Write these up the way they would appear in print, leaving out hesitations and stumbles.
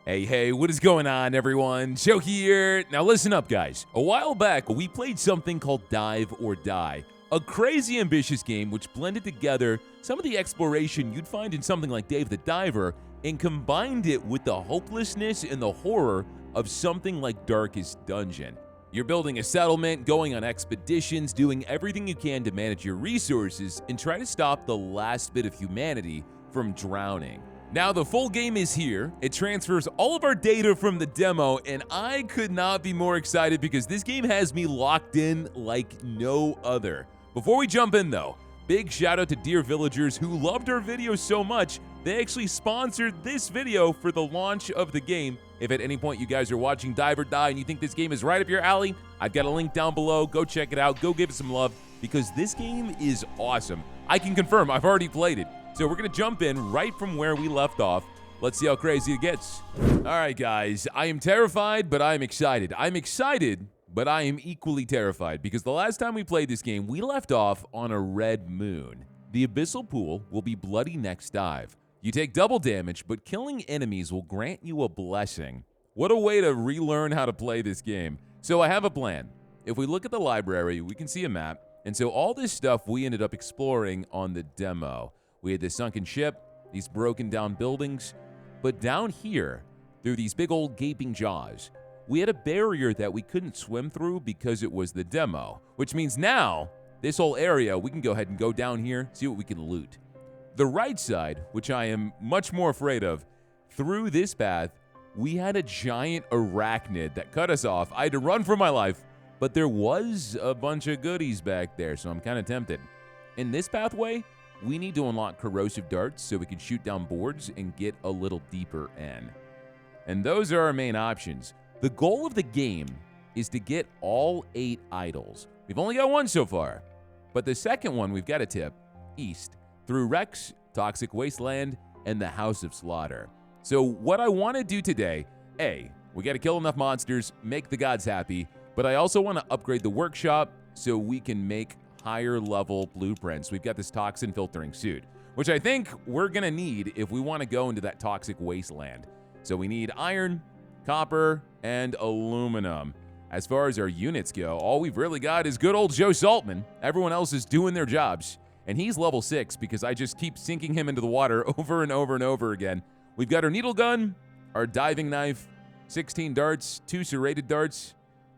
Hey, what is going on, everyone? Joe here. Now listen up, guys. A while back, we played something called Dive or Die, a crazy ambitious game which blended together some of the exploration you'd find in something like Dave the Diver and combined it with the hopelessness and the horror of something like Darkest Dungeon. You're building a settlement, going on expeditions, doing everything you can to manage your resources and try to stop the last bit of humanity from drowning. Now the full game is here. It transfers all of our data from the demo, and I could not be more excited because this game has me locked in like no other. Before we jump in though, big shout out to Dear Villagers who loved our video so much, they actually sponsored this video for the launch of the game. If at any point you guys are watching Dive or Die and you think this game is right up your alley, I've got a link down below. Go check it out. Go give it some love because this game is awesome. I can confirm I've already played it. So we're going to jump in right from where we left off. Let's see how crazy it gets. All right, guys. I am terrified, but I'm excited. I'm excited, but I am equally terrified because the last time we played this game, we left off on a red moon. The abyssal pool will be bloody next dive. You take double damage, but killing enemies will grant you a blessing. What a way to relearn how to play this game. So I have a plan. If we look at the library, we can see a map. And so all this stuff we ended up exploring on the demo. We had this sunken ship, these broken down buildings, but down here, through these big old gaping jaws, we had a barrier that we couldn't swim through because it was the demo, which means now, this whole area, we can go ahead and go down here, see what we can loot. The right side, which I am much more afraid of, through this path, we had a giant arachnid that cut us off. I had to run for my life, but there was a bunch of goodies back there, so I'm kind of tempted. In this pathway, we need to unlock corrosive darts so we can shoot down boards and get a little deeper in. And those are our main options. The goal of the game is to get all 8 idols. We've only got one so far, but the second one we've got to tip east through Rex, Toxic Wasteland, and the House of Slaughter. So what I want to do today, we got to kill enough monsters, make the gods happy, but I also want to upgrade the workshop so we can make higher level blueprints. We've got this toxin filtering suit, which I think we're gonna need if we want to go into that toxic wasteland. So we need iron, copper, and aluminum. As far as our units go, all we've really got is good old Joe Saltman. Everyone else is doing their jobs, and he's level 6 because I just keep sinking him into the water over and over and over again. We've got our needle gun, our diving knife, 16 darts, 2 serrated darts.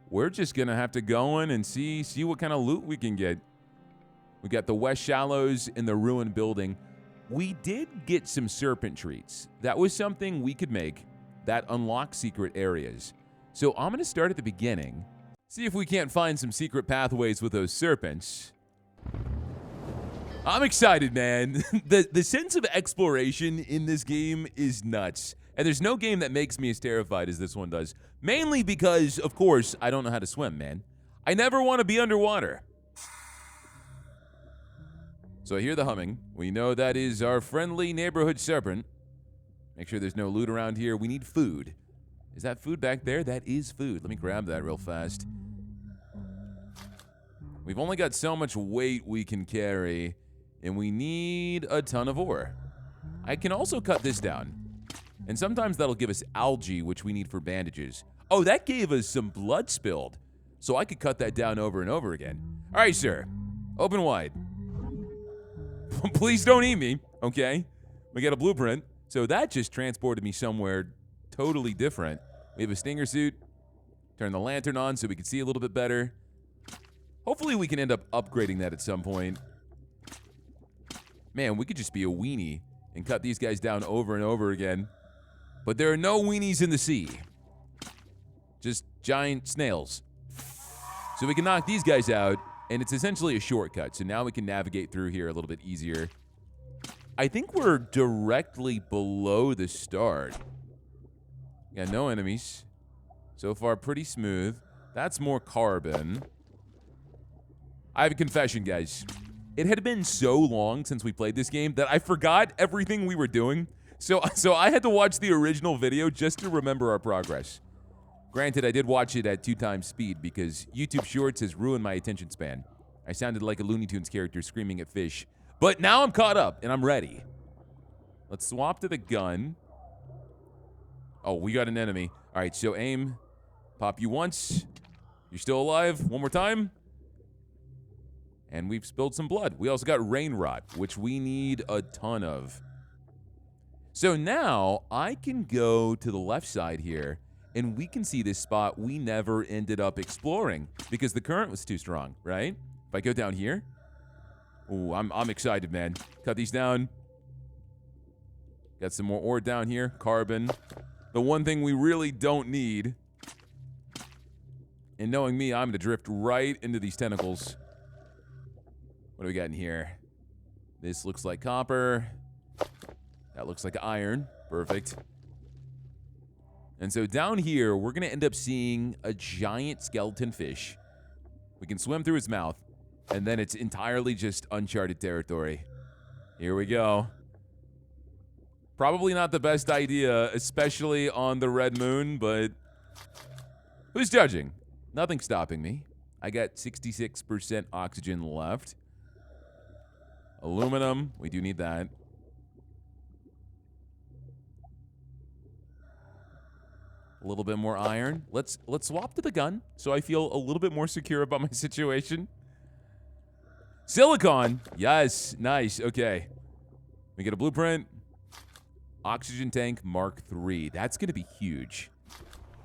We're just gonna have to go in and see what kind of loot we can get. We got the West Shallows in the ruined building. We did get some serpent treats. That was something we could make that unlock secret areas. So I'm gonna start at the beginning, see if we can't find some secret pathways with those serpents. I'm excited, man. The sense of exploration in this game is nuts. And there's no game that makes me as terrified as this one does. Mainly because, of course, I don't know how to swim, man. I never want to be underwater. So I hear the humming. We know that is our friendly neighborhood serpent. Make sure there's no loot around here. We need food. Is that food back there? That is food. Let me grab that real fast. We've only got so much weight we can carry, and we need a ton of ore. I can also cut this down, and sometimes that'll give us algae, which we need for bandages. Oh, that gave us some blood spilled, so I could cut that down over and over again. All right, sir. Open wide. Please don't eat me, okay? We got a blueprint. So that just transported me somewhere totally different. We have a stinger suit. Turn the lantern on so we can see a little bit better. Hopefully we can end up upgrading that at some point. Man, we could just be a weenie and cut these guys down over and over again. But there are no weenies in the sea. Just giant snails. So we can knock these guys out. And it's essentially a shortcut, so now we can navigate through here a little bit easier. I think we're directly below the start. Got no enemies. So far, pretty smooth. That's more carbon. I have a confession, guys. It had been so long since we played this game that I forgot everything we were doing. So I had to watch the original video just to remember our progress. Granted, I did watch it at 2 times speed because YouTube Shorts has ruined my attention span. I sounded like a Looney Tunes character screaming at fish. But now I'm caught up and I'm ready. Let's swap to the gun. Oh, we got an enemy. All right, so aim. Pop you once. You're still alive. One more time. And we've spilled some blood. We also got rain rot, which we need a ton of. So now I can go to the left side here, and we can see this spot we never ended up exploring because the current was too strong, right? If I go down here. Ooh, I'm excited, man. Cut these down. Got some more ore down here. Carbon. The one thing we really don't need. And knowing me, I'm going to drift right into these tentacles. What do we got in here? This looks like copper. That looks like iron. Perfect. And so down here, we're going to end up seeing a giant skeleton fish. We can swim through its mouth. And then it's entirely just uncharted territory. Here we go. Probably not the best idea, especially on the red moon, but who's judging? Nothing's stopping me. I got 66% oxygen left. Aluminum, we do need that. A little bit more iron. Let's swap to the gun so I feel a little bit more secure about my situation. Silicon. Yes, nice. Okay. We get a blueprint. Oxygen tank Mark III. That's going to be huge.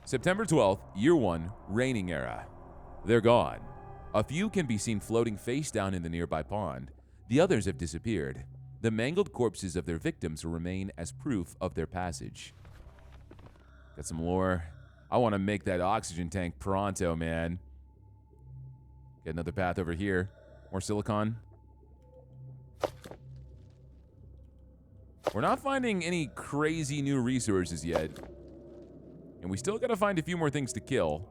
September 12th, year 1, raining era. They're gone. A few can be seen floating face down in the nearby pond. The others have disappeared. The mangled corpses of their victims remain as proof of their passage. Got some lore. I want to make that oxygen tank pronto, man. Get another path over here. More silicon. We're not finding any crazy new resources yet. And we still gotta find a few more things to kill.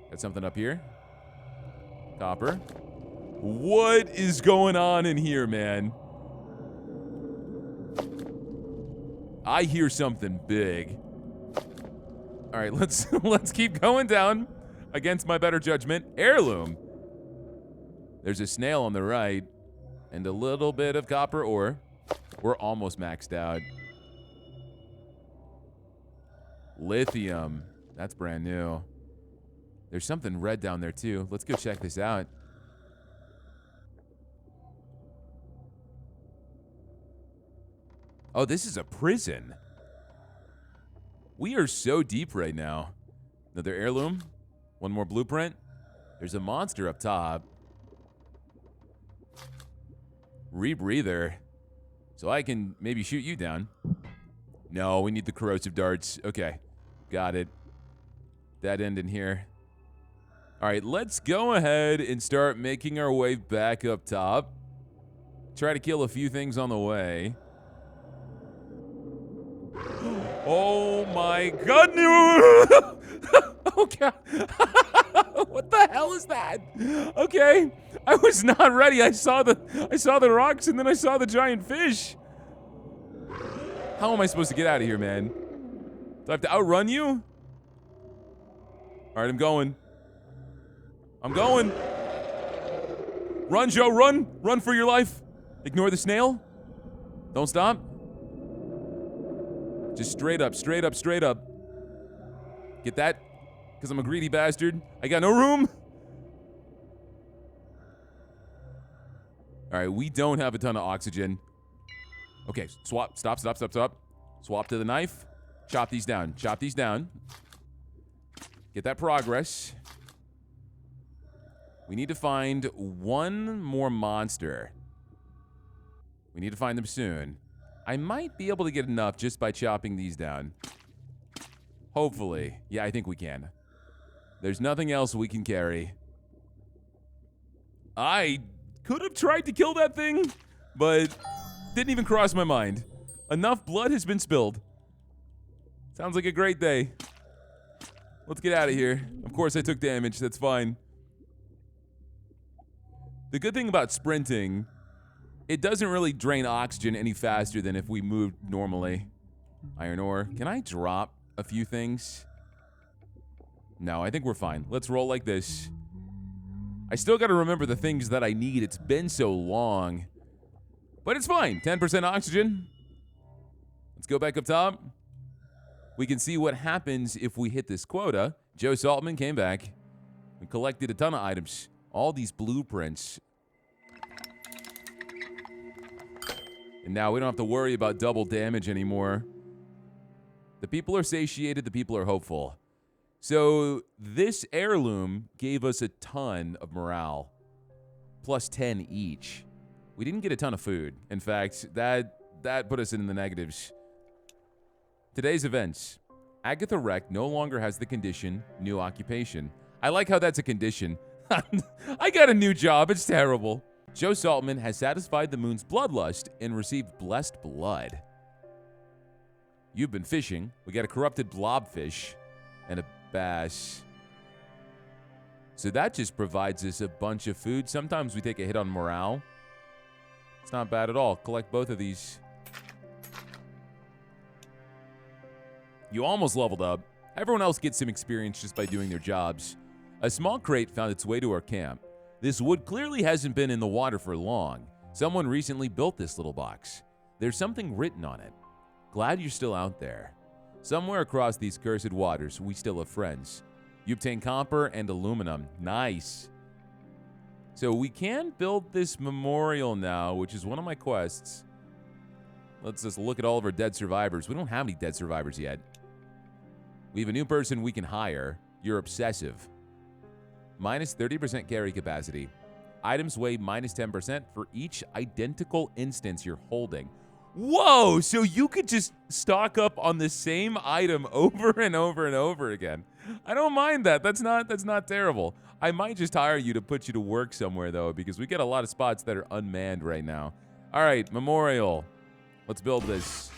Got something up here. Copper. What is going on in here, man? I hear something big. All right, let's keep going down against my better judgment. Heirloom. There's a snail on the right and a little bit of copper ore. We're almost maxed out. Lithium. That's brand new. There's something red down there too. Let's go check this out. Oh, this is a prison. We are so deep right now. Another heirloom. One more blueprint. There's a monster up top. Rebreather. So I can maybe shoot you down. No, we need the corrosive darts. Okay, got it. That end in here. All right, let's go ahead and start making our way back up top. Try to kill a few things on the way. Oh my god! Oh god! What the hell is that? Okay, I was not ready. I saw the rocks and then I saw the giant fish. How am I supposed to get out of here, man? Do I have to outrun you? All right, I'm going. I'm going. Run, Joe, run! Run for your life. Ignore the snail. Don't stop. Just straight up, straight up, straight up. Get that? Because I'm a greedy bastard. I got no room. All right, we don't have a ton of oxygen. Okay, swap. Stop, stop, stop, stop. Swap to the knife. Chop these down. Chop these down. Get that progress. We need to find one more monster. We need to find them soon. I might be able to get enough just by chopping these down. Hopefully. Yeah, I think we can. There's nothing else we can carry. I could have tried to kill that thing, but didn't even cross my mind. Enough blood has been spilled. Sounds like a great day. Let's get out of here. Of course I took damage, that's fine. The good thing about sprinting, it doesn't really drain oxygen any faster than if we moved normally. Iron ore. Can I drop a few things? No, I think we're fine. Let's roll like this. I still got to remember the things that I need. It's been so long. But it's fine. 10% oxygen. Let's go back up top. We can see what happens if we hit this quota. Joe Saltman came back and collected a ton of items. All these blueprints. And now we don't have to worry about double damage anymore. The people are satiated. The people are hopeful. So this heirloom gave us a ton of morale. Plus 10 each. We didn't get a ton of food. In fact, that put us in the negatives. Today's events. Agatha Reck no longer has the condition, new occupation. I like how that's a condition. I got a new job. It's terrible. Joe Saltman has satisfied the moon's bloodlust and received blessed blood. You've been fishing. We got a corrupted blobfish and a bass. So that just provides us a bunch of food. Sometimes we take a hit on morale. It's not bad at all. Collect both of these. You almost leveled up. Everyone else gets some experience just by doing their jobs. A small crate found its way to our camp. This wood clearly hasn't been in the water for long. Someone recently built this little box. There's something written on it. Glad you're still out there. Somewhere across these cursed waters, we still have friends. You obtain copper and aluminum. Nice. So we can build this memorial now, which is one of my quests. Let's just look at all of our dead survivors. We don't have any dead survivors yet. We have a new person we can hire. You're obsessive. Minus 30% carry capacity. Items weigh minus 10% for each identical instance you're holding. Whoa! So you could just stock up on the same item over and over and over again. I don't mind that. That's not terrible. I might just hire you to put you to work somewhere, though, because we get a lot of spots that are unmanned right now. All right, memorial. Let's build this.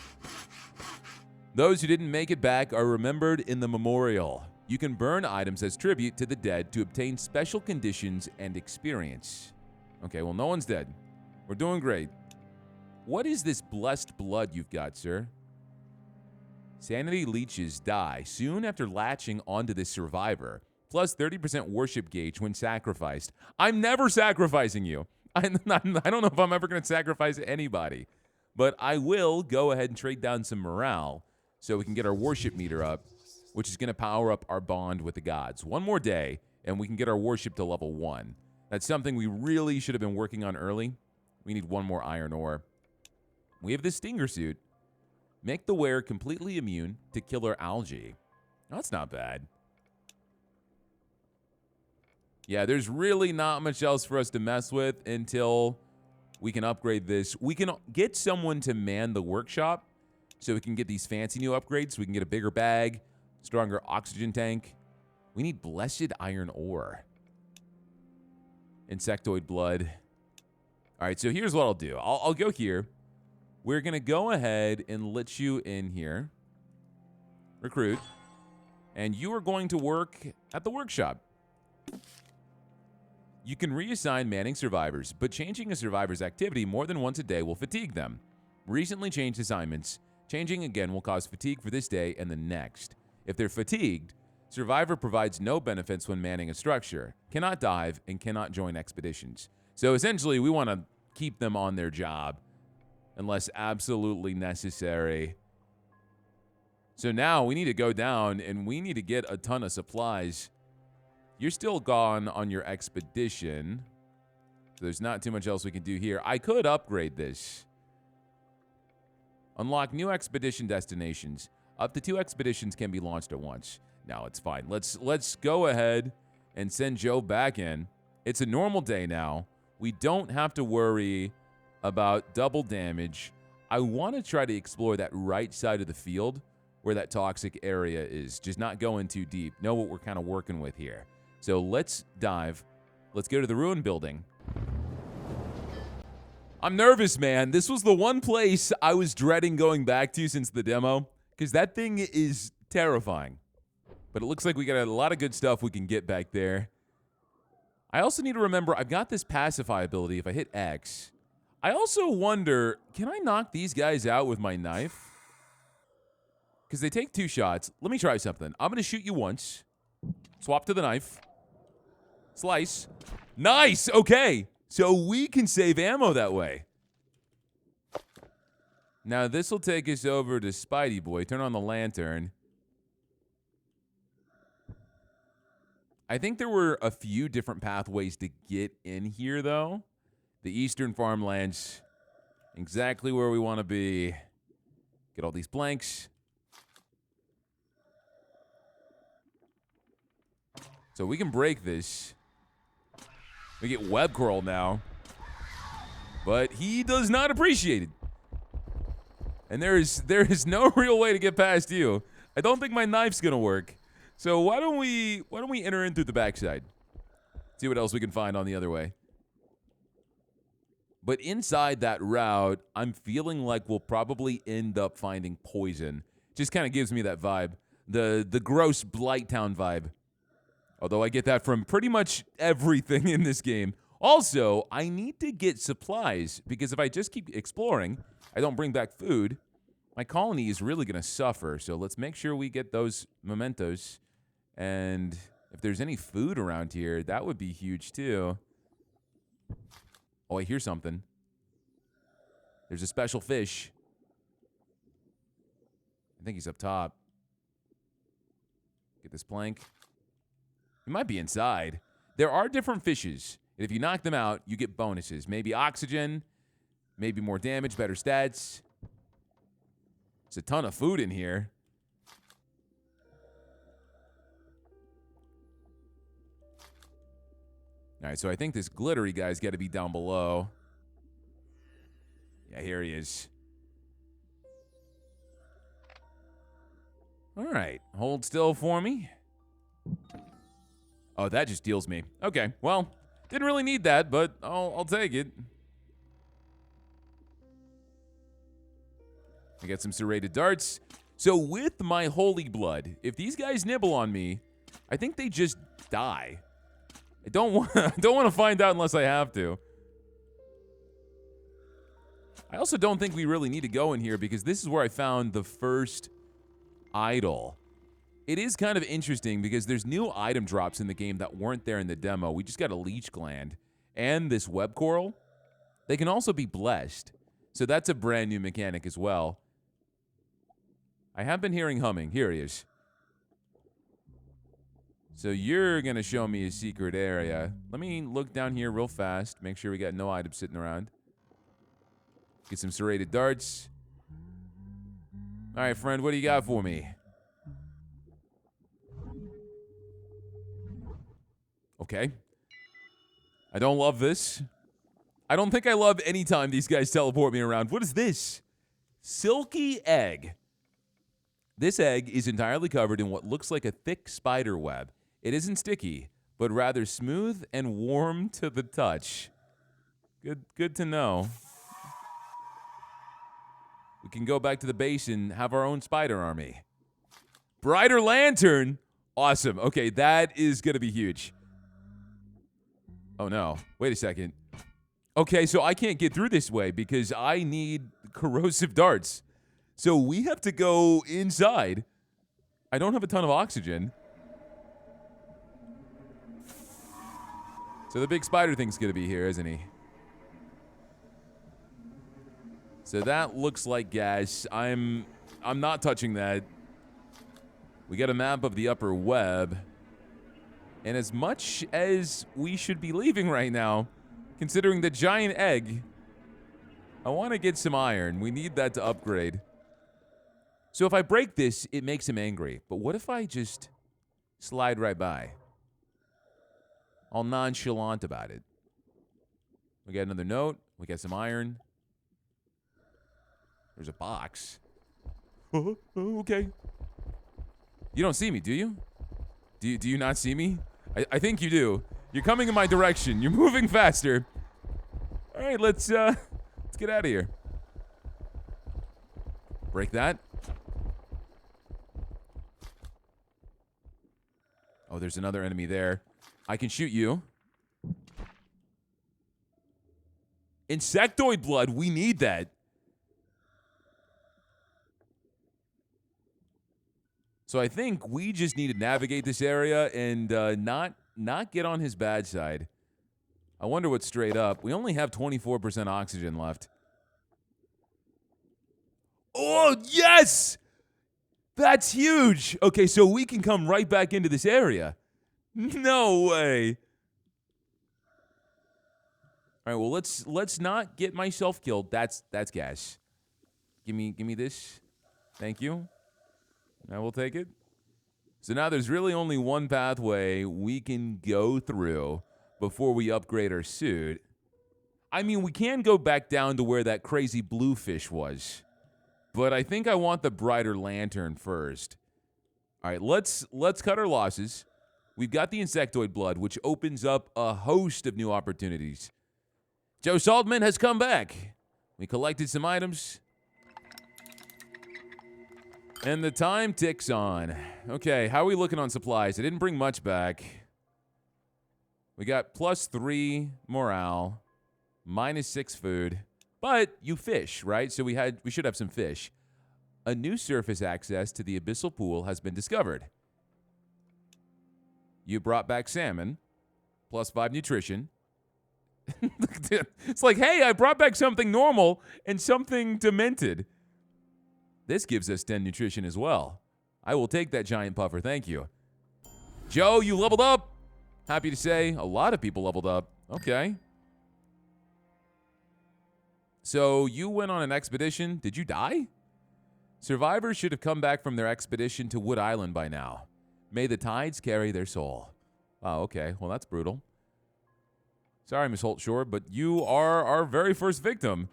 Those who didn't make it back are remembered in the memorial. You can burn items as tribute to the dead to obtain special conditions and experience. Okay, well, no one's dead. We're doing great. What is this blessed blood you've got, sir? Sanity leeches die soon after latching onto this survivor. Plus 30% worship gauge when sacrificed. I'm never sacrificing you. I don't know if I'm ever going to sacrifice anybody. But I will go ahead and trade down some morale so we can get our worship meter up, which is going to power up our bond with the gods. One more day, and we can get our worship to level 1. That's something we really should have been working on early. We need one more iron ore. We have this stinger suit. Make the wearer completely immune to killer algae. That's not bad. Yeah, there's really not much else for us to mess with until we can upgrade this. We can get someone to man the workshop so we can get these fancy new upgrades. We can get a bigger bag, stronger oxygen tank. We need blessed iron ore. Insectoid blood. All right, so here's what I'll do. I'll go here. We're going to go ahead and let you in here. Recruit. And you are going to work at the workshop. You can reassign manning survivors, but changing a survivor's activity more than once a day will fatigue them. Recently changed assignments. Changing again will cause fatigue for this day and the next. If they're fatigued, survivor provides no benefits when manning a structure, cannot dive, and cannot join expeditions. So essentially, we want to keep them on their job unless absolutely necessary. So now we need to go down and we need to get a ton of supplies. You're still gone on your expedition. So there's not too much else we can do here. I could upgrade this. Unlock new expedition destinations. Up to 2 expeditions can be launched at once. No, it's fine. Let's go ahead and send Joe back in. It's a normal day now. We don't have to worry about double damage. I want to try to explore that right side of the field where that toxic area is. Just not going too deep. Know what we're kind of working with here. So let's dive. Let's go to the ruin building. I'm nervous, man. This was the one place I was dreading going back to since the demo, because that thing is terrifying. But it looks like we got a lot of good stuff we can get back there. I also need to remember I've got this pacify ability if I hit X. I also wonder, can I knock these guys out with my knife? Because they take 2 shots. Let me try something. I'm going to shoot you once. Swap to the knife. Slice. Nice! Okay. So we can save ammo that way. Now this will take us over to Spidey Boy. Turn on the lantern. I think there were a few different pathways to get in here, though. The eastern farmlands, exactly where we want to be. Get all these planks. So we can break this. We get web coral now. But he does not appreciate it. And there is no real way to get past you. I don't think my knife's gonna work. So why don't we enter in through the backside? See what else we can find on the other way. But inside that route, I'm feeling like we'll probably end up finding poison. Just kind of gives me that vibe. The gross Blighttown vibe. Although I get that from pretty much everything in this game. Also, I need to get supplies, because if I just keep exploring, I don't bring back food, my colony is really going to suffer. So let's make sure we get those mementos. And if there's any food around here, that would be huge too. Oh, I hear something. There's a special fish. I think he's up top. Get this plank. He might be inside. There are different fishes. And if you knock them out, you get bonuses. Maybe oxygen, maybe more damage, better stats. There's a ton of food in here. All right, so I think this glittery guy's got to be down below. Yeah, here he is. All right, hold still for me. Oh, that just deals me. Okay, well, didn't really need that, but I'll take it. I got some serrated darts. So with my holy blood, if these guys nibble on me, I think they just die. I don't want to find out unless I have to. I also don't think we really need to go in here because this is where I found the first idol. It is kind of interesting because there's new item drops in the game that weren't there in the demo. We just got a leech gland and this web coral. They can also be blessed. So that's a brand new mechanic as well. I have been hearing humming. Here he is. So you're going to show me a secret area. Let me look down here real fast. Make sure we got no items sitting around. Get some serrated darts. All right, friend, what do you got for me? Okay. I don't love this. I don't think I love any time these guys teleport me around. What is this? Silky egg. This egg is entirely covered in what looks like a thick spider web. It isn't sticky, but rather smooth and warm to the touch. Good to know. We can go back to the base and have our own spider army. Brighter lantern? Awesome. Okay, that is going to be huge. Oh, no. Wait a second. Okay, so I can't get through this way because I need corrosive darts. So we have to go inside. I don't have a ton of oxygen. So the big spider thing's going to be here, isn't he? So that looks like gas. I'm not touching that. We got a map of the upper web. And as much as we should be leaving right now, considering the giant egg, I want to get some iron. We need that to upgrade. So if I break this, it makes him angry. But what if I just slide right by? All nonchalant about it. We got another note. We got some iron. There's a box. Okay. You don't see me, do you? Do you not see me? I think you do. You're coming in my direction. You're moving faster. All right, let's get out of here. Break that. Oh, there's another enemy there. I can shoot you. Insectoid blood, we need that. So I think we just need to navigate this area and not get on his bad side. I wonder what's straight up. We only have 24% oxygen left. Oh, yes! That's huge! Okay, so we can come right back into this area. No way. All right, well, let's not get myself killed. That's gas. Give me this. Thank you. I will take it. So now there's really only one pathway we can go through before we upgrade our suit. I mean, we can go back down to where that crazy bluefish was, but I think I want the brighter lantern first. All right, let's cut our losses. We've got the insectoid blood, which opens up a host of new opportunities. Joe Saltman has come back. We collected some items. And the time ticks on. Okay, how are we looking on supplies? I didn't bring much back. We got +3 morale, -6 food. But you fish, right? So we should have some fish. A new surface access to the abyssal pool has been discovered. You brought back salmon, +5 nutrition. It's like, hey, I brought back something normal and something demented. This gives us 10 nutrition as well. I will take that giant puffer, thank you. Joe, you leveled up. Happy to say, a lot of people leveled up. Okay. So you went on an expedition. Did you die? Survivors should have come back from their expedition to Wood Island by now. May the tides carry their soul. Oh, okay. Well, that's brutal. Sorry, Miss Holtshore, but you are our very first victim.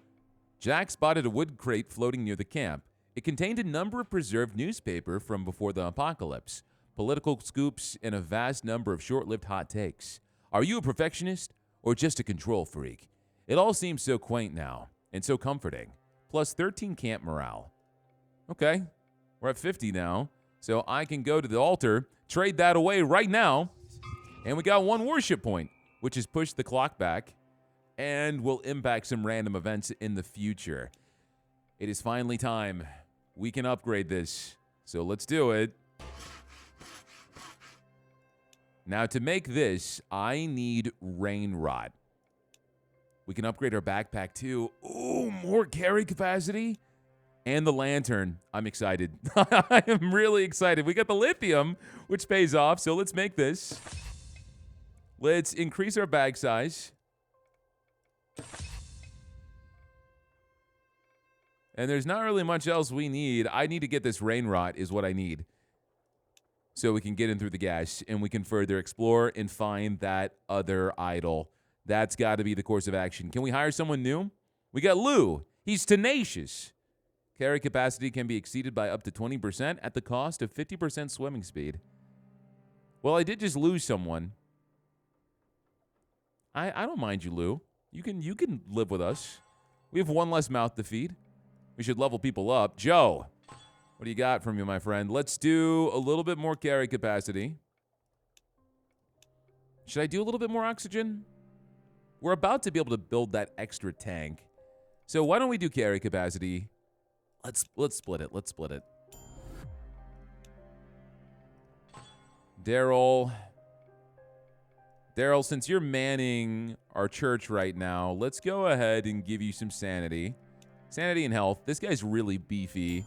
Jack spotted a wood crate floating near the camp. It contained a number of preserved newspaper from before the apocalypse, political scoops, and a vast number of short-lived hot takes. Are you a perfectionist or just a control freak? It all seems so quaint now and so comforting. +13 camp morale. Okay, we're at 50 now, so I can go to the altar, trade that away right now, and we got 1 worship point, which has pushed the clock back and will impact some random events in the future. It is finally time. We can upgrade this, so let's do it. Now, to make this, I need rain rod. We can upgrade our backpack, too. Ooh, more carry capacity. And the lantern. I'm excited. I am really excited. We got the lithium, which pays off, so let's make this. Let's increase our bag size. And there's not really much else we need. I need to get this rain rod is what I need. So we can get in through the gas and we can further explore and find that other idol. That's got to be the course of action. Can we hire someone new? We got Lou. He's tenacious. Carry capacity can be exceeded by up to 20% at the cost of 50% swimming speed. Well, I did just lose someone. I don't mind you, Lou. You can live with us. We have 1 less mouth to feed. We should level people up. Joe, what do you got from you, my friend? Let's do a little bit more carry capacity. Should I do a little bit more oxygen? We're about to be able to build that extra tank. So why don't we do carry capacity? Let's split it. Let's split it. Daryl, since you're manning our church right now, let's go ahead and give you some sanity. Sanity and health. This guy's really beefy.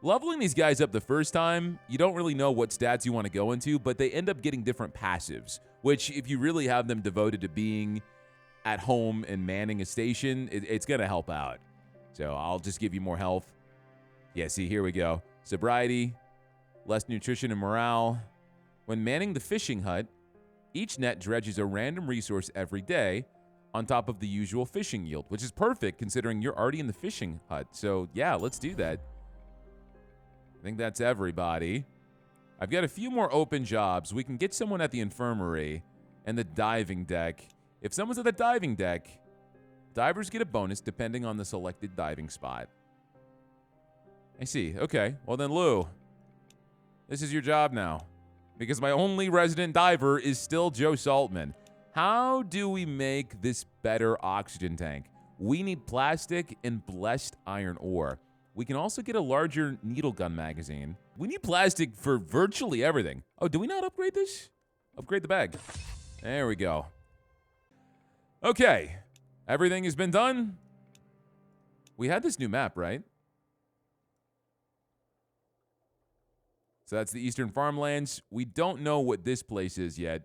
Leveling these guys up the first time, you don't really know what stats you want to go into, but they end up getting different passives, which if you really have them devoted to being at home and manning a station, it's going to help out. So I'll just give you more health. Yeah, see, here we go. Sobriety, less nutrition and morale. When manning the fishing hut, each net dredges a random resource every day on top of the usual fishing yield, which is perfect considering you're already in the fishing hut. So yeah, let's do that. I think that's everybody. I've got a few more open jobs. We can get someone at the infirmary and the diving deck. If someone's at the diving deck, divers get a bonus depending on the selected diving spot. I see. Okay. Well then, Lou, this is your job now. Because my only resident diver is still Joe Saltman. How do we make this better oxygen tank? We need plastic and blessed iron ore. We can also get a larger needle gun magazine. We need plastic for virtually everything. Oh, do we not upgrade this? Upgrade the bag. There we go. Okay. Everything has been done. We had this new map, right? So that's the Eastern Farmlands. We don't know what this place is yet.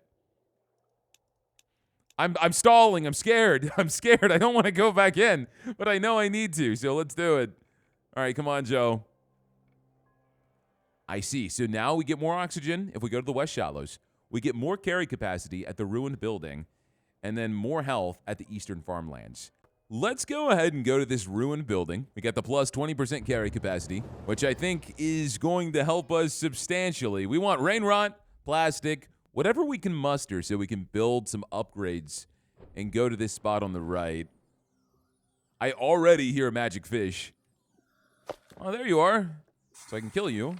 I'm stalling. I'm scared. I'm scared. I don't want to go back in, but I know I need to, so let's do it. All right, come on, Joe. I see. So now we get more oxygen if we go to the West Shallows. We get more carry capacity at the ruined building, and then more health at the Eastern Farmlands. Let's go ahead and go to this ruined building. We got the plus 20% carry capacity, which I think is going to help us substantially. We want rain rot, plastic, whatever we can muster so we can build some upgrades and go to this spot on the right. I already hear a magic fish. Oh, there you are. So I can kill you.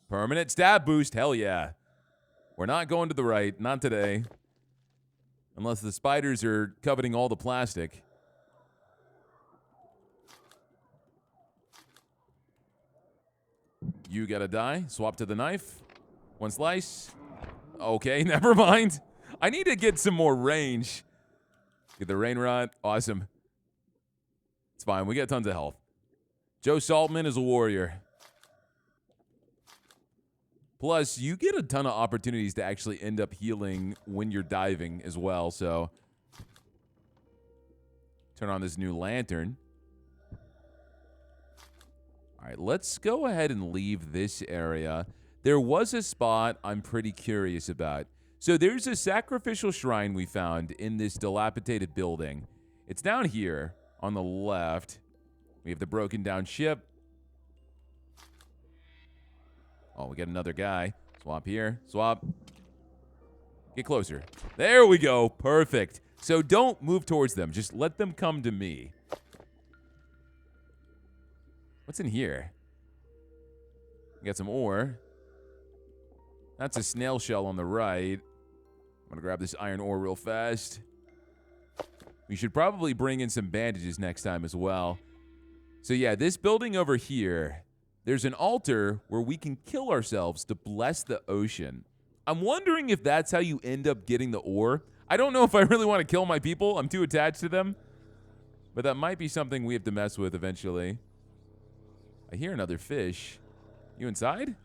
Permanent stab boost. Hell yeah. We're not going to the right. Not today. Unless the spiders are coveting all the plastic. You gotta die. Swap to the knife. One slice. Okay, never mind. I need to get some more range. Get the rain rot. Awesome. It's fine. We got tons of health. Joe Saltman is a warrior. Plus, you get a ton of opportunities to actually end up healing when you're diving as well, so. Turn on this new lantern. All right, let's go ahead and leave this area. There was a spot I'm pretty curious about. So there's a sacrificial shrine we found in this dilapidated building. It's down here on the left. We have the broken down ship. Oh, we got another guy. Swap here. Swap. Get closer. There we go. Perfect. So don't move towards them. Just let them come to me. What's in here? We got some ore. That's a snail shell on the right. I'm going to grab this iron ore real fast. We should probably bring in some bandages next time as well. So yeah, this building over here, there's an altar where we can kill ourselves to bless the ocean. I'm wondering if that's how you end up getting the ore. I don't know if I really want to kill my people. I'm too attached to them. But that might be something we have to mess with eventually. I hear another fish. You inside?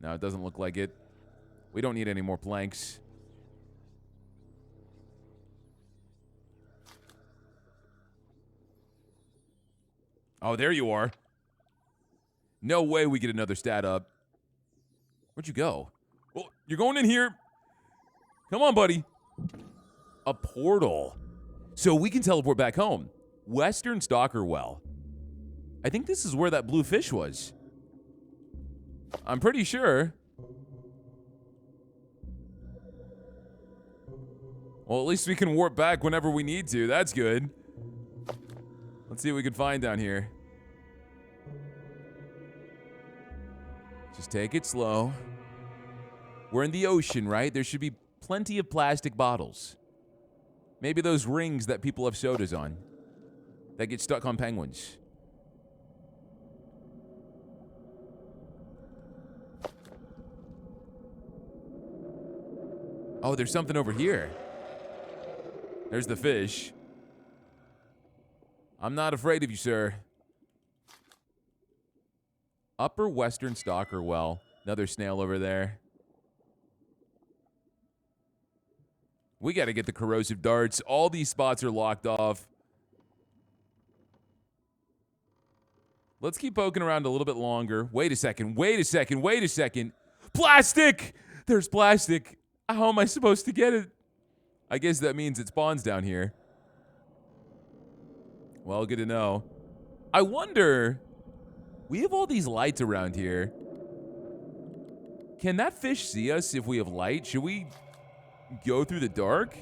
No, it doesn't look like it. We don't need any more planks. Oh, there you are. No way we get another stat up. Where'd you go? Oh, you're going in here. Come on, buddy. A portal. So we can teleport back home. Western Stalker Well. I think this is where that blue fish was. I'm pretty sure. Well, at least we can warp back whenever we need to. That's good. Let's see what we can find down here. Just take it slow. We're in the ocean, right? There should be plenty of plastic bottles. Maybe those rings that people have sodas on that get stuck on penguins. Oh, there's something over here. There's the fish. I'm not afraid of you, sir. Upper Western Stalker Well. Another snail over there. We got to get the corrosive darts. All these spots are locked off. Let's keep poking around a little bit longer. Wait a second. Wait a second. Wait a second. Plastic! There's plastic. How am I supposed to get it? I guess that means it spawns down here. Well, good to know. I wonder, we have all these lights around here. Can that fish see us if we have light? Should we go through the dark?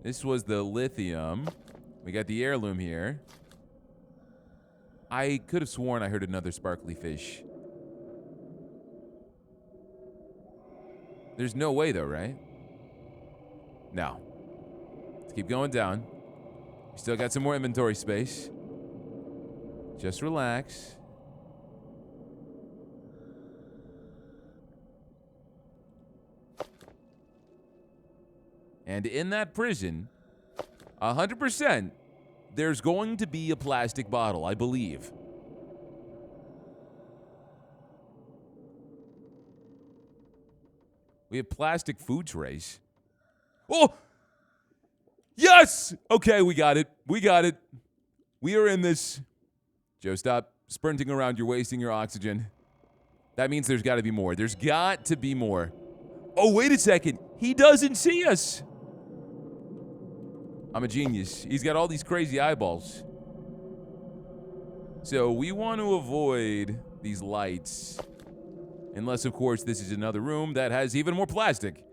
This was the lithium. We got the heirloom here. I could have sworn I heard another sparkly fish. There's no way though, right? No. Let's keep going down. We still got some more inventory space. Just relax. And in that prison, 100%, there's going to be a plastic bottle, I believe. We have plastic food trays. Oh! Yes! Okay, we got it. We got it. We are in this. Joe, stop sprinting around. You're wasting your oxygen. That means there's got to be more. There's got to be more. Oh, wait a second. He doesn't see us. I'm a genius. He's got all these crazy eyeballs. So we want to avoid these lights. Unless, of course, this is another room that has even more plastic.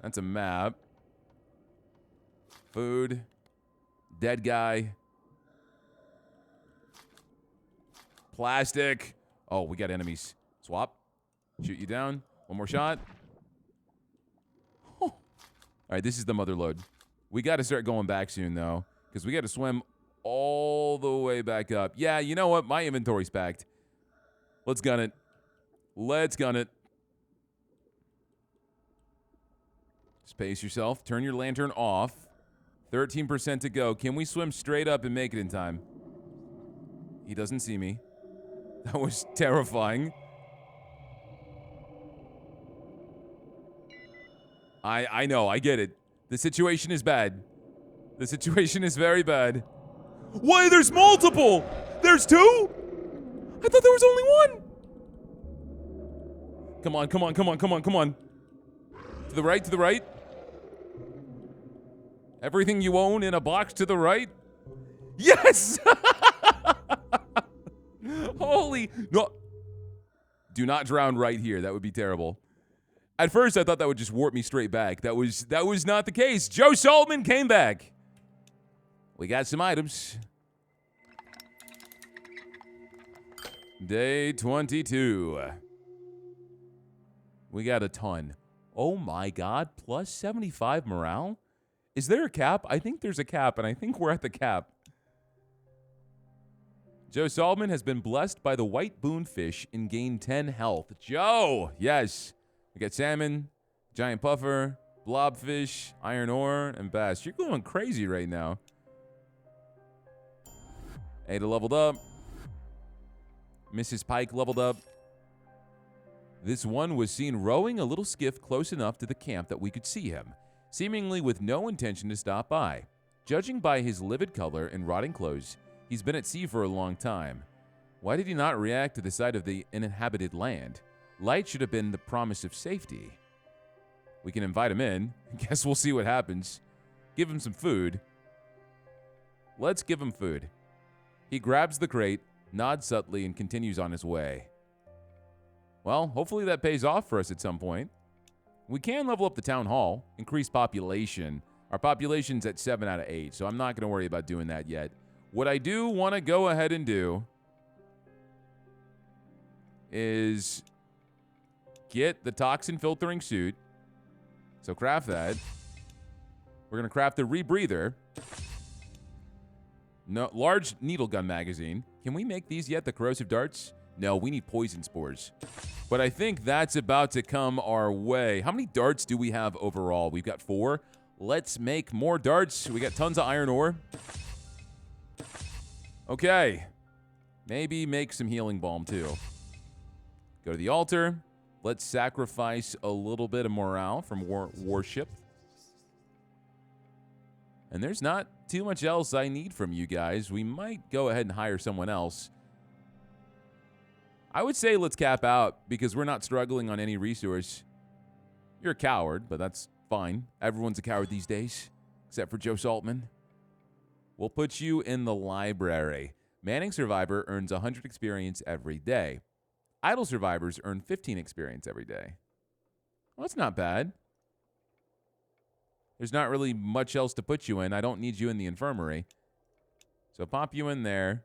That's a map. Food. Dead guy. Plastic. Oh, we got enemies. Swap. Shoot you down. One more shot. Oh. All right, this is the mother lode. We got to start going back soon, though, because we got to swim all the way back up. Yeah, you know what? My inventory's packed. Let's gun it. Let's gun it. Just pace yourself. Turn your lantern off. 13% to go. Can we swim straight up and make it in time? He doesn't see me. That was terrifying. I know. I get it. The situation is bad. The situation is very bad. Why, there's multiple! There's two? I thought there was only one. Come on, come on, come on, come on, come on. To the right, to the right. Everything you own in a box to the right. Yes! Holy, no. Do not drown right here. That would be terrible. At first, I thought that would just warp me straight back. That was not the case. Joe Saltman came back. We got some items. Day 22. We got a ton. Oh my God, plus 75 morale? Is there a cap? I think there's a cap, and I think we're at the cap. Joe Saltman has been blessed by the white boonfish and gained 10 health. Joe! Yes. We got salmon, giant puffer, blobfish, iron ore, and bass. You're going crazy right now. Ada leveled up. Mrs. Pike leveled up. This one was seen rowing a little skiff close enough to the camp that we could see him, seemingly with no intention to stop by. Judging by his livid color and rotting clothes, he's been at sea for a long time. Why did he not react to the sight of the uninhabited land? Light should have been the promise of safety. We can invite him in. Guess we'll see what happens. Give him some food. Let's give him food. He grabs the crate, nods subtly, and continues on his way. Well, hopefully that pays off for us at some point. We can level up the town hall, increase population. Our population's at 7 out of 8, so I'm not going to worry about doing that yet. What I do want to go ahead and do is get the toxin filtering suit. So craft that. We're going to craft the rebreather. No, large needle gun magazine. Can we make these yet, the corrosive darts? No, we need poison spores. But I think that's about to come our way. How many darts do we have overall? We've got 4. Let's make more darts. We got tons of iron ore. Okay. Maybe make some healing balm too. Go to the altar. Let's sacrifice a little bit of morale from worship. And there's not too much else I need from you guys. We might go ahead and hire someone else. I would say let's cap out because we're not struggling on any resource. You're a coward, but that's fine. Everyone's a coward these days, except for Joe Saltman. We'll put you in the library. Manning Survivor earns 100 experience every day. Idle survivors earn 15 experience every day. Well, that's not bad. There's not really much else to put you in. I don't need you in the infirmary. So pop you in there.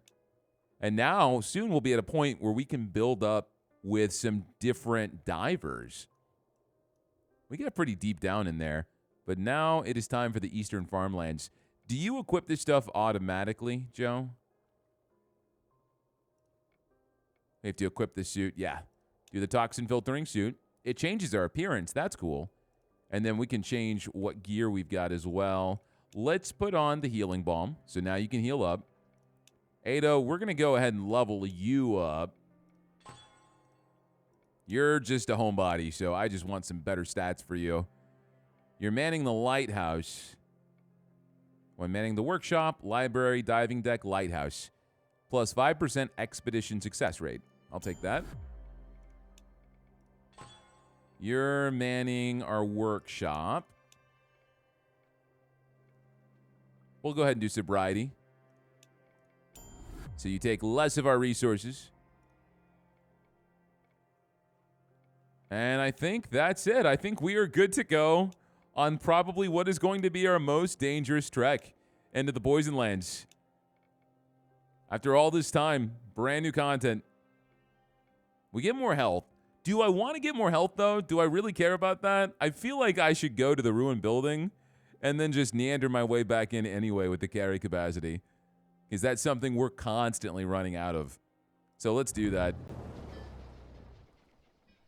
And now, soon we'll be at a point where we can build up with some different divers. We get pretty deep down in there. But now it is time for the Eastern Farmlands. Do you equip this stuff automatically, Joe? We have to equip this suit. Yeah. Do the toxin filtering suit. It changes our appearance. That's cool. And then we can change what gear we've got as well. Let's put on the healing balm. So now you can heal up. Ado, we're going to go ahead and level you up. You're just a homebody, so I just want some better stats for you. You're manning the lighthouse. When manning the workshop, library, diving deck, lighthouse. Plus 5% expedition success rate. I'll take that. You're manning our workshop. We'll go ahead and do sobriety. So you take less of our resources. And I think that's it. I think we are good to go on probably what is going to be our most dangerous trek into the Poison Lands. After all this time, brand new content. We get more health. Do I want to get more health, though? Do I really care about that? I feel like I should go to the ruined building and then just neander my way back in anyway with the carry capacity. Is that something we're constantly running out of? So let's do that.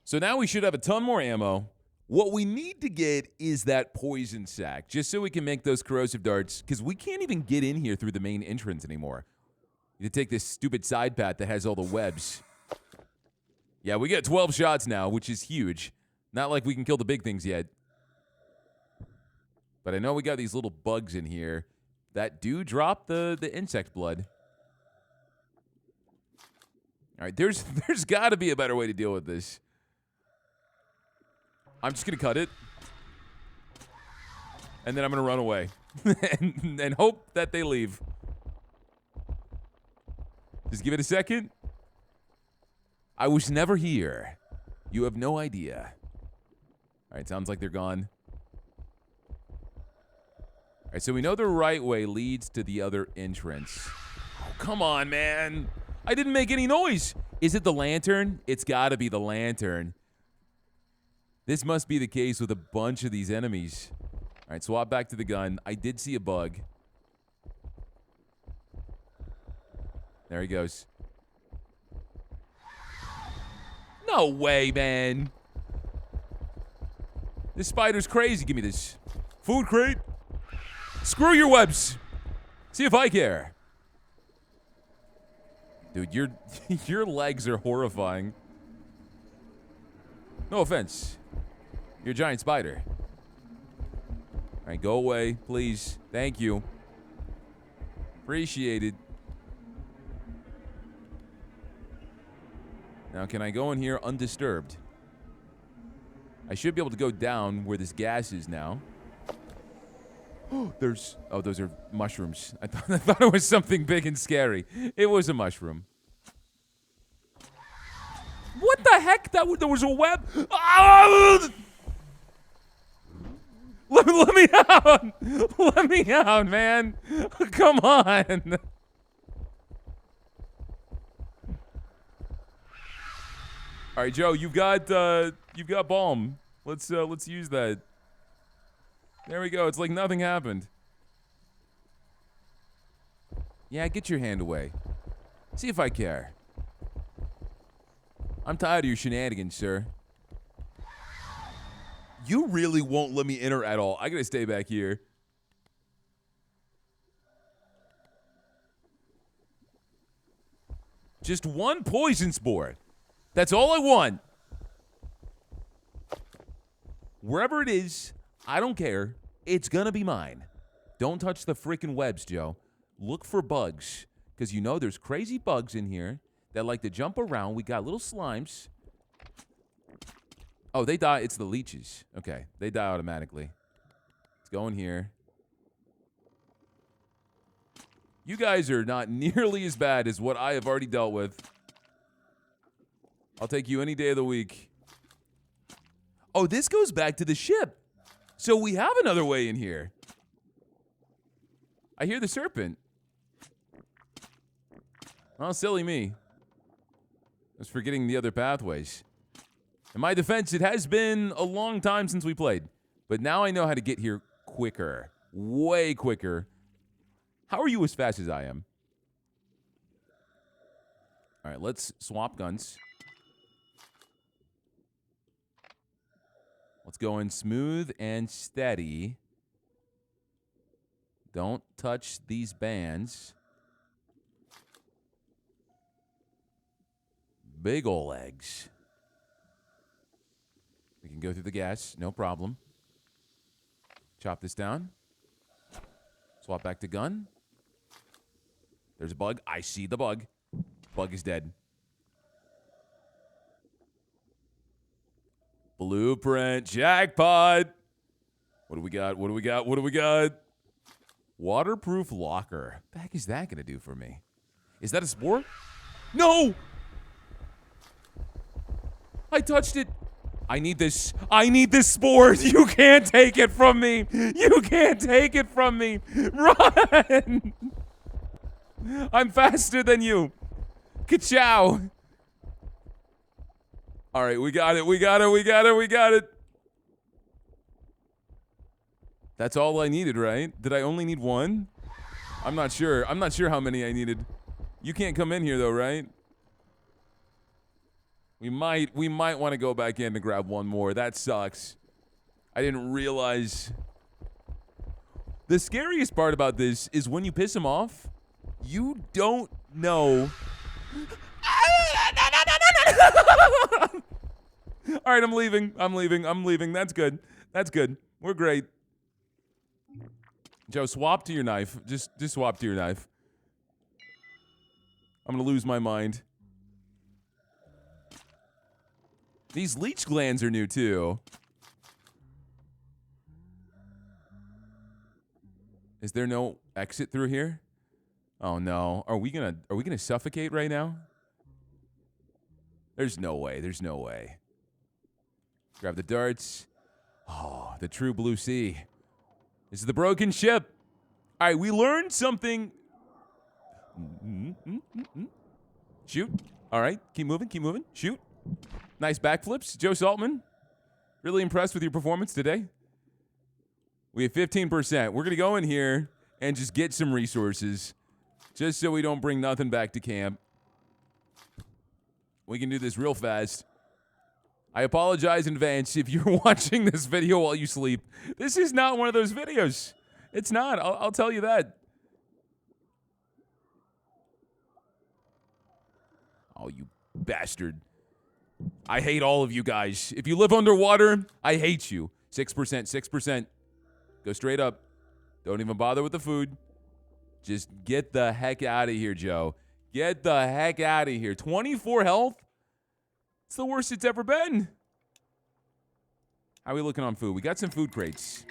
So now we should have a ton more ammo. What we need to get is that poison sac, just so we can make those corrosive darts, because we can't even get in here through the main entrance anymore. You take this stupid side path that has all the webs. Yeah, we get 12 shots now, which is huge. Not like we can kill the big things yet. But I know we got these little bugs in here that do drop the insect blood. All right, there's got to be a better way to deal with this. I'm just going to cut it. And then I'm going to run away. and hope that they leave. Just give it a second. I was never here. You have no idea. All right, sounds like they're gone. All right, so we know the right way leads to the other entrance. Oh, come on, man. I didn't make any noise. Is it the lantern? It's got to be the lantern. This must be the case with a bunch of these enemies. All right, swap back to the gun. I did see a bug. There he goes. No way, man. This spider's crazy. Give me this. Food crate. Screw your webs. See if I care. Dude, your legs are horrifying. No offense. You're a giant spider. All right, go away, please. Thank you. Appreciate it. Now, can I go in here undisturbed? I should be able to go down where this gas is now. Oh, those are mushrooms. I thought it was something big and scary. It was a mushroom. What the heck? There was a web. Oh! Let me out! Let me out, man! Come on! All right, Joe, you've got balm. Let's use that. There we go. It's like nothing happened. Yeah, get your hand away. See if I care. I'm tired of your shenanigans, sir. You really won't let me enter at all. I gotta stay back here. Just one poison spore. That's all I want. Wherever it is, I don't care. It's gonna be mine. Don't touch the freaking webs, Joe. Look for bugs. Because you know there's crazy bugs in here that like to jump around. We got little slimes. Oh, they die. It's the leeches. Okay, they die automatically. Let's go in here. You guys are not nearly as bad as what I have already dealt with. I'll take you any day of the week. Oh, this goes back to the ship. So we have another way in here. I hear the serpent. Oh, silly me. I was forgetting the other pathways. In my defense, it has been a long time since we played. But now I know how to get here quicker. Way quicker. How are you as fast as I am? All right, let's swap guns. Let's go in smooth and steady. Don't touch these bands. Big ol' eggs. We can go through the gas, no problem. Chop this down. Swap back to gun. There's a bug. I see the bug. Bug is dead. Blueprint. Jackpot. What do we got? What do we got? What do we got? Waterproof locker. The heck is that going to do for me? Is that a spore? No! I touched it. I need this. I need this spore. You can't take it from me. You can't take it from me. Run! I'm faster than you. Ka-chow. All right, we got it. We got it. We got it. We got it. That's all I needed, right? Did I only need one? I'm not sure. I'm not sure how many I needed. You can't come in here though, right? We might want to go back in to grab one more. That sucks. I didn't realize. The scariest part about this is when you piss him off, you don't know. All right, I'm leaving. I'm leaving. I'm leaving. That's good. That's good. We're great. Joe, swap to your knife. Just swap to your knife. I'm going to lose my mind. These leech glands are new, too. Is there no exit through here? Oh, no. Are we gonna suffocate right now? There's no way. There's no way. Grab the darts. Oh, the true blue sea. This is the broken ship. All right, we learned something. Shoot. All right, keep moving, keep moving. Shoot. Nice backflips. Joe Saltman, really impressed with your performance today. We have 15%. We're going to go in here and just get some resources just so we don't bring nothing back to camp. We can do this real fast. I apologize in advance if you're watching this video while you sleep. This is not one of those videos. It's not. I'll tell you that. Oh, you bastard. I hate all of you guys. If you live underwater, I hate you. 6%, 6%. Go straight up. Don't even bother with the food. Just get the heck out of here, Joe. Get the heck out of here. 24 health? It's the worst it's ever been. How are we looking on food? We got some food crates.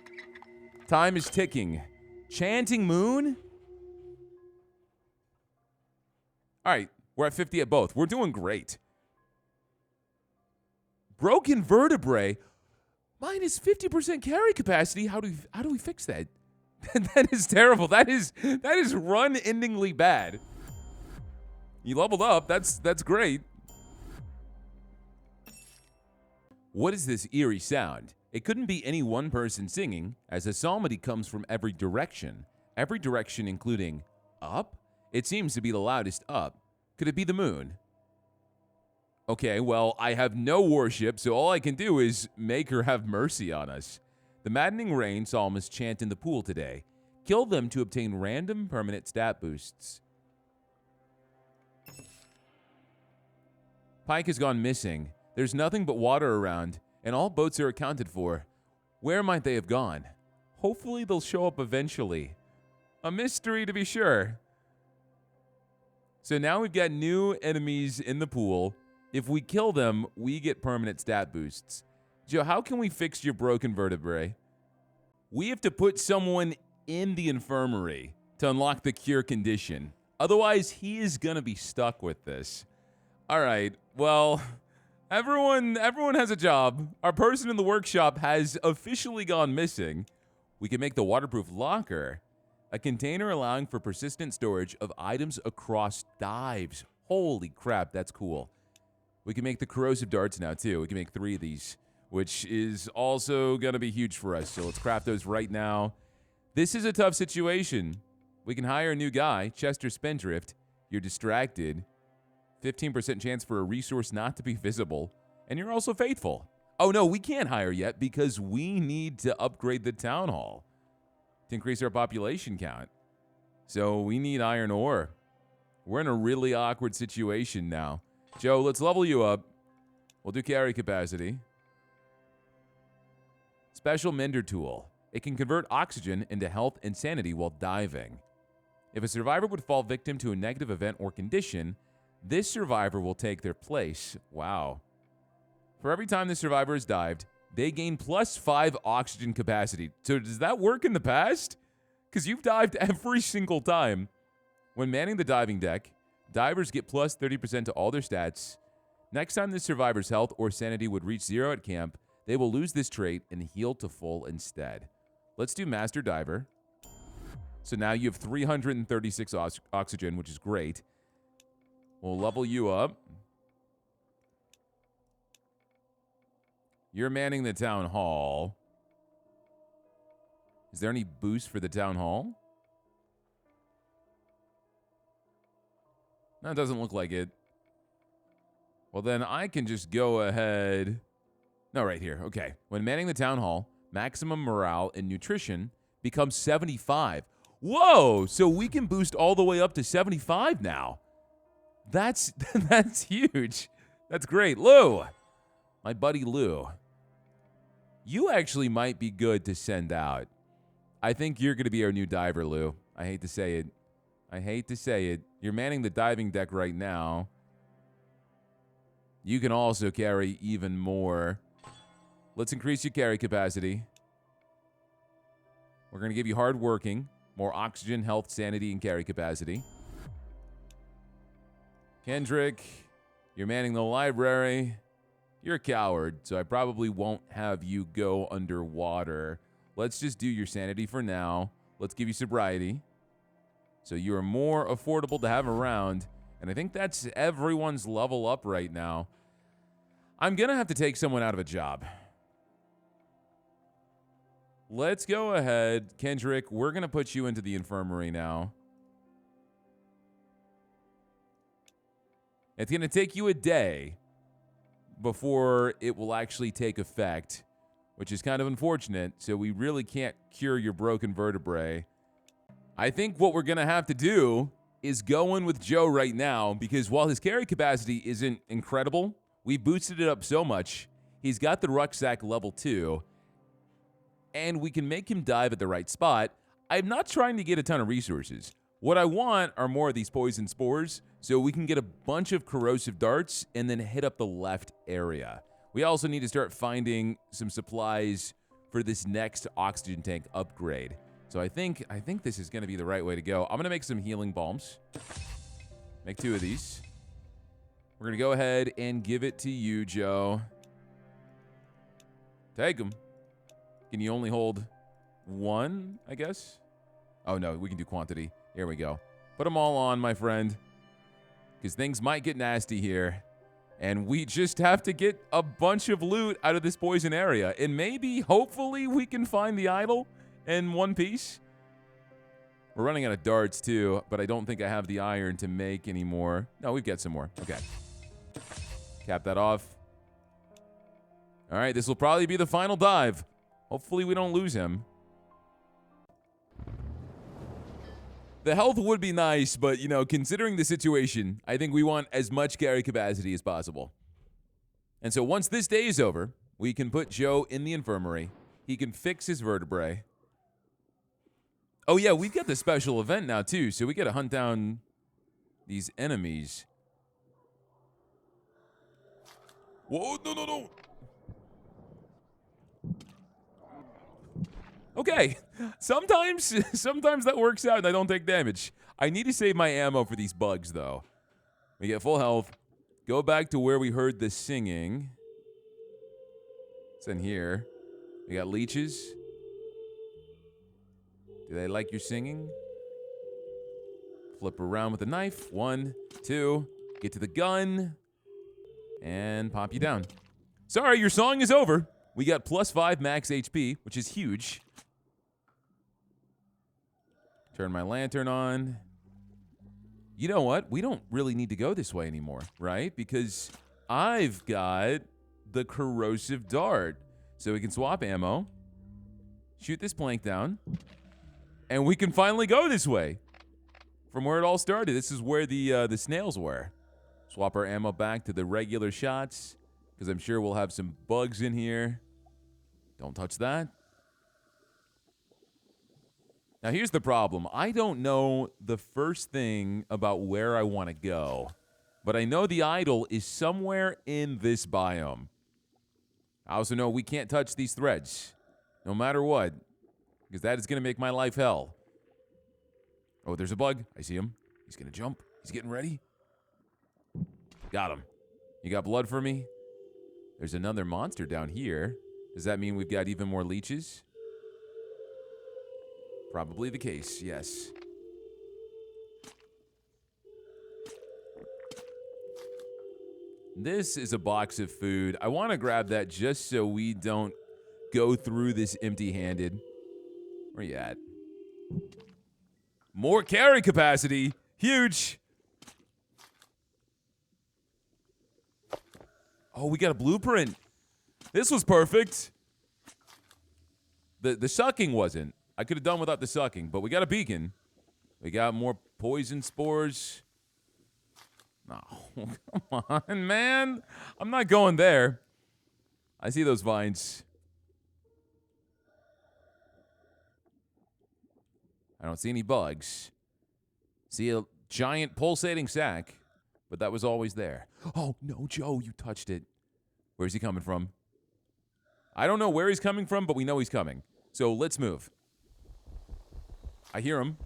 Time is ticking. Chanting moon? All right, we're at 50 at both. We're doing great. Broken vertebrae, minus 50% carry capacity. How do we fix that? That is terrible. That is run-endingly bad. You leveled up. That's great. What is this eerie sound? It couldn't be any one person singing, as a psalmody comes from every direction including up? It seems to be the loudest up. Could it be the moon? Okay, well, I have no warship, so all I can do is make her have mercy on us. The maddening rain psalmists chant in the pool today. Kill them to obtain random permanent stat boosts. Pike has gone missing. There's nothing but water around, and all boats are accounted for. Where might they have gone? Hopefully they'll show up eventually. A mystery to be sure. So now we've got new enemies in the pool. If we kill them, we get permanent stat boosts. Joe, how can we fix your broken vertebrae? We have to put someone in the infirmary to unlock the cure condition. Otherwise, he is going to be stuck with this. All right, well, everyone has a job. Our person in the workshop has officially gone missing. We can make the waterproof locker a container allowing for persistent storage of items across dives. Holy crap, that's cool. We can make the corrosive darts now, too. We can make 3 of these, which is also going to be huge for us. So let's craft those right now. This is a tough situation. We can hire a new guy, Chester Spendthrift. You're distracted. 15% chance for a resource not to be visible. And you're also faithful. Oh, no, we can't hire yet because we need to upgrade the town hall to increase our population count. So we need iron ore. We're in a really awkward situation now. Joe, let's level you up. We'll do carry capacity. Special mender tool. It can convert oxygen into health and sanity while diving. If a survivor would fall victim to a negative event or condition, this survivor will take their place. Wow. For every time the survivor has dived, they gain +5 oxygen capacity. So does that work in the past? Because you've dived every single time. When manning the diving deck, divers get +30% to all their stats. Next time the survivor's health or sanity would reach 0 at camp, they will lose this trait and heal to full instead. Let's do Master Diver. So now you have 336 oxygen, which is great. We'll level you up. You're manning the town hall. Is there any boost for the town hall? No, it doesn't look like it. Well, then I can just go ahead. No, right here. Okay. When manning the town hall, maximum morale and nutrition becomes 75. Whoa! So we can boost all the way up to 75 now. That's huge. That's great. Lou! My buddy Lou. You actually might be good to send out. I think you're going to be our new diver, Lou. I hate to say it. I hate to say it. You're manning the diving deck right now. You can also carry even more. Let's increase your carry capacity. We're going to give you hard working, more oxygen, health, sanity, and carry capacity. Kendrick, you're manning the library. You're a coward, so I probably won't have you go underwater. Let's just do your sanity for now. Let's give you sobriety. So you are more affordable to have around. And I think that's everyone's level up right now. I'm going to have to take someone out of a job. Let's go ahead. Kendrick, we're going to put you into the infirmary now. It's going to take you a day before it will actually take effect, which is kind of unfortunate. So we really can't cure your broken vertebrae. I think what we're going to have to do is go in with Joe right now, because while his carry capacity isn't incredible, we boosted it up so much. He's got the rucksack level 2, and we can make him dive at the right spot. I'm not trying to get a ton of resources. What I want are more of these poison spores, so we can get a bunch of corrosive darts and then hit up the left area. We also need to start finding some supplies for this next oxygen tank upgrade. So I think this is going to be the right way to go. I'm going to make some healing balms. Make 2 of these. We're going to go ahead and give it to you, Joe. Take them. Can you only hold 1, I guess? Oh, no, we can do quantity. Here we go. Put them all on, my friend, because things might get nasty here. And we just have to get a bunch of loot out of this poison area. And maybe, hopefully, we can find the idol in one piece. We're running out of darts, too, but I don't think I have the iron to make any more. No, we've got some more. Okay. Cap that off. All right, this will probably be the final dive. Hopefully we don't lose him. The health would be nice, but, you know, considering the situation, I think we want as much carry capacity as possible. And so once this day is over, we can put Joe in the infirmary. He can fix his vertebrae. Oh, yeah, we've got the special event now, too, so we got to hunt down these enemies. Whoa, no. Okay, sometimes that works out and I don't take damage. I need to save my ammo for these bugs, though. We get full health. Go back to where we heard the singing. It's in here. We got leeches. Do they like your singing? Flip around with the knife. 1, 2. Get to the gun. And pop you down. Sorry, your song is over. We got +5 max HP, which is huge. Turn my lantern on. You know what? We don't really need to go this way anymore, right? Because I've got the corrosive dart. So we can swap ammo, shoot this plank down, and we can finally go this way. From where it all started, this is where the snails were. Swap our ammo back to the regular shots, because I'm sure we'll have some bugs in here. Don't touch that. Now here's the problem. I don't know the first thing about where I want to go, but I know the idol is somewhere in this biome. I also know we can't touch these threads, no matter what, because that is going to make my life hell. Oh, there's a bug. I see him. He's going to jump. He's getting ready. Got him. You got blood for me? There's another monster down here. Does that mean we've got even more leeches? Probably the case, yes. This is a box of food. I want to grab that just so we don't go through this empty-handed. Where you at? More carry capacity. Huge. Oh, we got a blueprint. This was perfect. The sucking wasn't. I could have done without the sucking, but we got a beacon. We got more poison spores. No, come on, man. I'm not going there. I see those vines. I don't see any bugs. See a giant pulsating sack, but that was always there. Oh, no, Joe, you touched it. Where's he coming from? I don't know where he's coming from, but we know he's coming. So let's move. I hear him.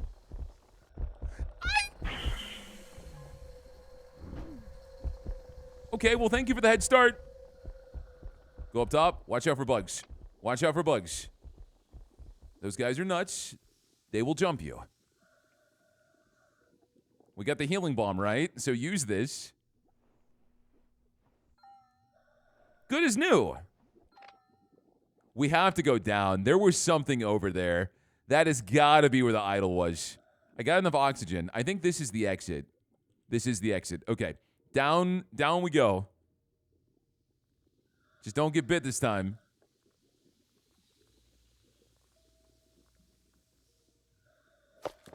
Okay, well, thank you for the head start. Go up top. Watch out for bugs. Watch out for bugs. Those guys are nuts. They will jump you. We got the healing bomb, right? So use this. Good as new. We have to go down. There was something over there. That has got to be where the idol was. I got enough oxygen. I think this is the exit. This is the exit. Okay. Down we go. Just don't get bit this time.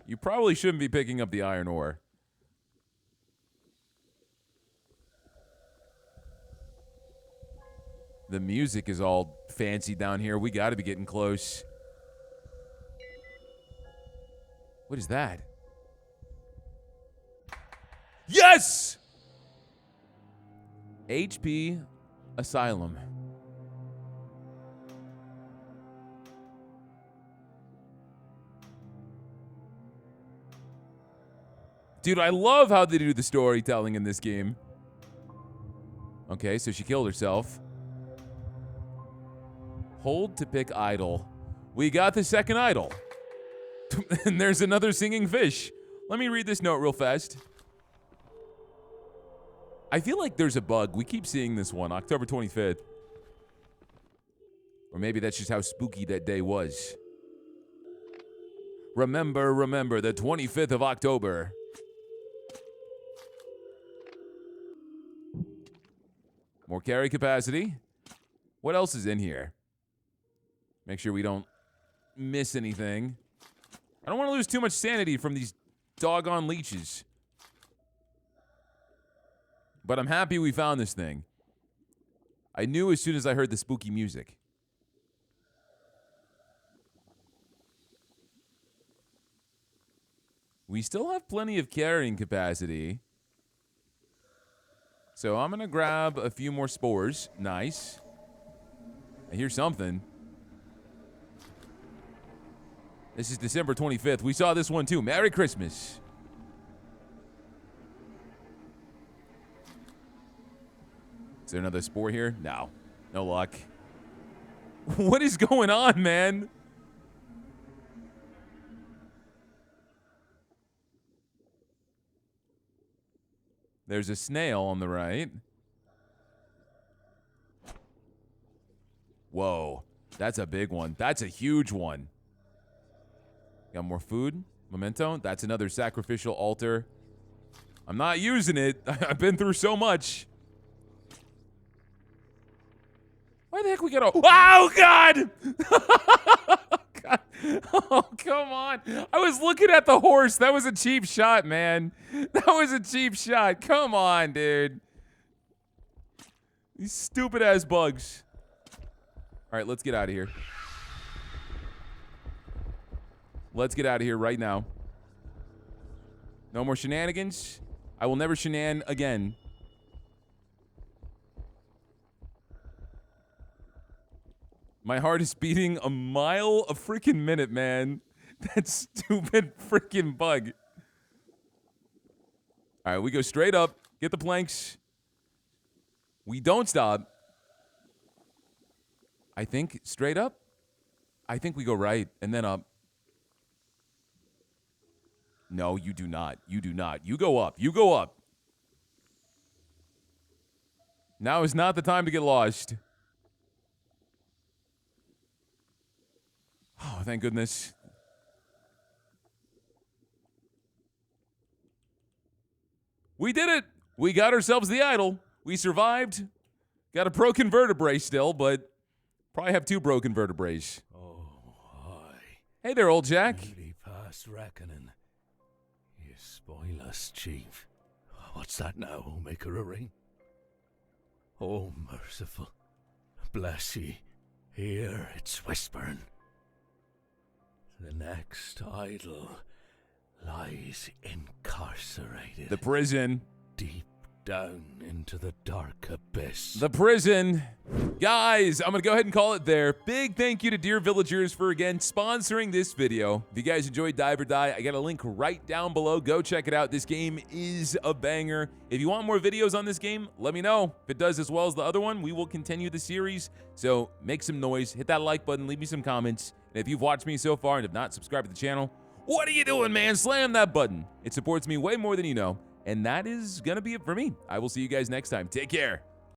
You probably shouldn't be picking up the iron ore. The music is all fancy down here. We got to be getting close. What is that? Yes! HP Asylum. Dude, I love how they do the storytelling in this game. Okay, so she killed herself. Hold to pick idol. We got the second idol. And there's another singing fish. Let me read this note real fast. I feel like there's a bug. We keep seeing this one, October 25th. Or maybe that's just how spooky that day was. Remember, the 25th of October. More carry capacity. What else is in here? Make sure we don't miss anything. I don't want to lose too much sanity from these doggone leeches. But I'm happy we found this thing. I knew as soon as I heard the spooky music. We still have plenty of carrying capacity. So I'm going to grab a few more spores. Nice. I hear something. This is December 25th. We saw this one too. Merry Christmas. Is there another spore here? No. No luck. What is going on, man? There's a snail on the right. Whoa. That's a big one. That's a huge one. Got more food. Memento. That's another sacrificial altar. I'm not using it. I've been through so much. Why the heck we got a... Oh, God! God. Oh, come on. I was looking at the horse. That was a cheap shot, man. That was a cheap shot. Come on, dude. These stupid-ass bugs. All right, let's get out of here. Let's get out of here right now. No more shenanigans. I will never shenan again. My heart is beating a mile a freaking minute, man. That stupid freaking bug. All right, we go straight up. Get the planks. We don't stop. I think straight up. I think we go right and then up. No, you do not. You do not. You go up. You go up. Now is not the time to get lost. Oh, thank goodness. We did it. We got ourselves the idol. We survived. Got a broken vertebrae still, but probably have 2 broken vertebrae. Oh, hi. Hey there, old Jack. Nearly past reckoning. You spoil us, Chief. What's that now? Make her a ring? Oh, merciful. Bless ye. Here it's whispering. The next idol lies incarcerated. The prison. Deep down into the dark abyss. The prison. Guys, I'm going to go ahead and call it there. Big thank you to Dear Villagers for, again, sponsoring this video. If you guys enjoyed Dive or Die, I got a link right down below. Go check it out. This game is a banger. If you want more videos on this game, let me know. If it does as well as the other one, we will continue the series. So make some noise. Hit that like button. Leave me some comments. And if you've watched me so far and have not subscribed to the channel, what are you doing, man? Slam that button. It supports me way more than you know. And that is going to be it for me. I will see you guys next time. Take care.